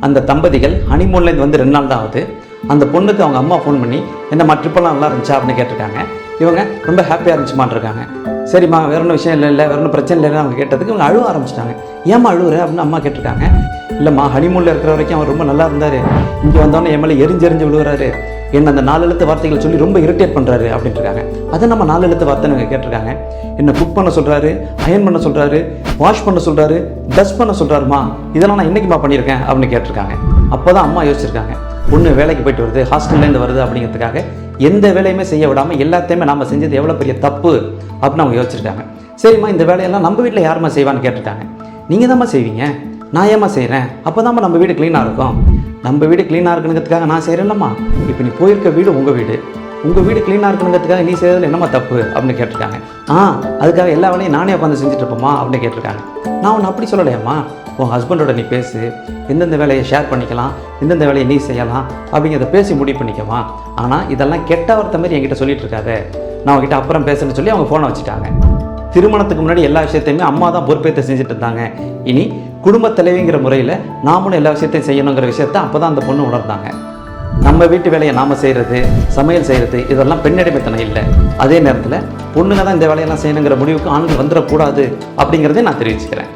அந்த தம்பதிகள் ஹனிமூன்லேருந்து வந்து 2 நாள் தான் ஆகுது. அந்த பொண்ணுக்கு அவங்க அம்மா ஃபோன் பண்ணி என்னம்மா ட்ரிப்பெல்லாம் நல்லா இருந்துச்சா அப்படின்னு கேட்டிருக்காங்க. இவங்க ரொம்ப ஹாப்பியாக இருந்துச்சுமான் இருக்காங்க. சரிம்மா வேற ஒன்றும் விஷயம் இல்லை வேற ஒன்றும் பிரச்சனை இல்லைன்னு அவங்க கேட்டதுக்கு இவங்க அழுவ ஆரம்பிச்சிட்டாங்க. ஏம்மா அழுவுற அப்படின்னு அம்மா கேட்டிருக்காங்க. இல்லைம்மா ஹனிமூனில் இருக்கிற வரைக்கும் அவர் ரொம்ப நல்லா இருந்தார், இங்கே வந்தோடனே என் மேலே எரிஞ்செறிஞ்சு விழுவுறாரு, என்ன அந்த 4 எழுத்து வார்த்தைகள் சொல்லி ரொம்ப இரிட்டேட் பண்ணுறாரு அப்படின்ட்டு இருக்காங்க. அதை நம்ம 4 எழுத்து வார்த்தைன்னு இவங்க கேட்டிருக்காங்க. என்ன குக் பண்ண சொல்கிறாரு, அயன் பண்ண சொல்கிறாரு, வாஷ் பண்ண சொல்கிறாரு, டஸ்ட் பண்ண சொல்கிறாருமா, இதெல்லாம் நான் இன்றைக்குமா பண்ணியிருக்கேன் அப்படின்னு கேட்டிருக்காங்க. அப்போ தான் அம்மா யோசிச்சிருக்காங்க, பொண்ணு வேலைக்கு போயிட்டு வருது, ஹாஸ்டல்லேருந்து வருது அப்படிங்கிறதுக்காக எந்த வேலையுமே செய்ய விடாமல் எல்லாத்தையுமே நாம் செஞ்சது எவ்வளோ பெரிய தப்பு அப்படின்னு அவங்க யோசிச்சிருக்காங்க. சரிம்மா இந்த வேலையெல்லாம் நம்ம வீட்டில் யாரும்மா செய்வான்னு கேட்டிருக்காங்க. நீங்கள் தான்மா செய்வீங்க, நான் ஏம்மா செய்கிறேன், அப்போ தான்மா நம்ம வீடு க்ளீனாக இருக்கும். நம்ம வீடு க்ளீனாக இருக்கணுங்கிறதுக்காக நான் செய்கிறேன்லம்மா, இப்போ நீ போயிருக்க வீடு உங்கள் வீடு க்ளீனாக இருக்கணுங்கிறதுக்காக நீ செய்கிறதுல என்னம்மா தப்பு அப்படின்னு கேட்டிருக்காங்க. அதுக்காக எல்லா வேலையும் நானே உட்காந்து செஞ்சுட்டு இருப்போம்மா அப்படின்னு கேட்டிருக்காங்க. நான் ஒன்று அப்படி சொல்லலையம்மா, உன் ஹஸ்பண்டோட நீ பேசு, எந்தெந்த வேலையை ஷேர் பண்ணிக்கலாம், எந்தெந்த வேலையை நீ செய்யலாம் அப்படிங்கிறத பேசி முடிவு பண்ணிக்கமா. ஆனால் இதெல்லாம் கெட்ட வார்த்தை மாதிரி என்கிட்ட சொல்லிட்டு இருக்காத, நான் அவங்ககிட்ட அப்புறம் பேசுன்னு சொல்லி அவங்க ஃபோனை வச்சுட்டாங்க. திருமணத்துக்கு முன்னாடி எல்லா விஷயத்தையுமே அம்மா தான் பொறுப்பேற்று செஞ்சுட்டு இருந்தாங்க. இனி குடும்ப தலைவிங்கிற முறையில் நாமளும் எல்லா விஷயத்தையும் செய்யணுங்கிற விஷயத்த அப்போ தான் அந்த பொண்ணு உணர்ந்தாங்க. நம்ம வீட்டு வேலையை நாம் செய்கிறது, சமையல் செய்கிறது, இதெல்லாம் பெண்ணடிமைத்தனம் இல்லை. அதே நேரத்தில் பொண்ணுங்க தான் இந்த வேலையெல்லாம் செய்யணுங்கிற முடிவுக்கு ஆண்கள் வந்துடக்கூடாது அப்படிங்கிறதே நான் தெரிவிச்சுக்கிறேன்.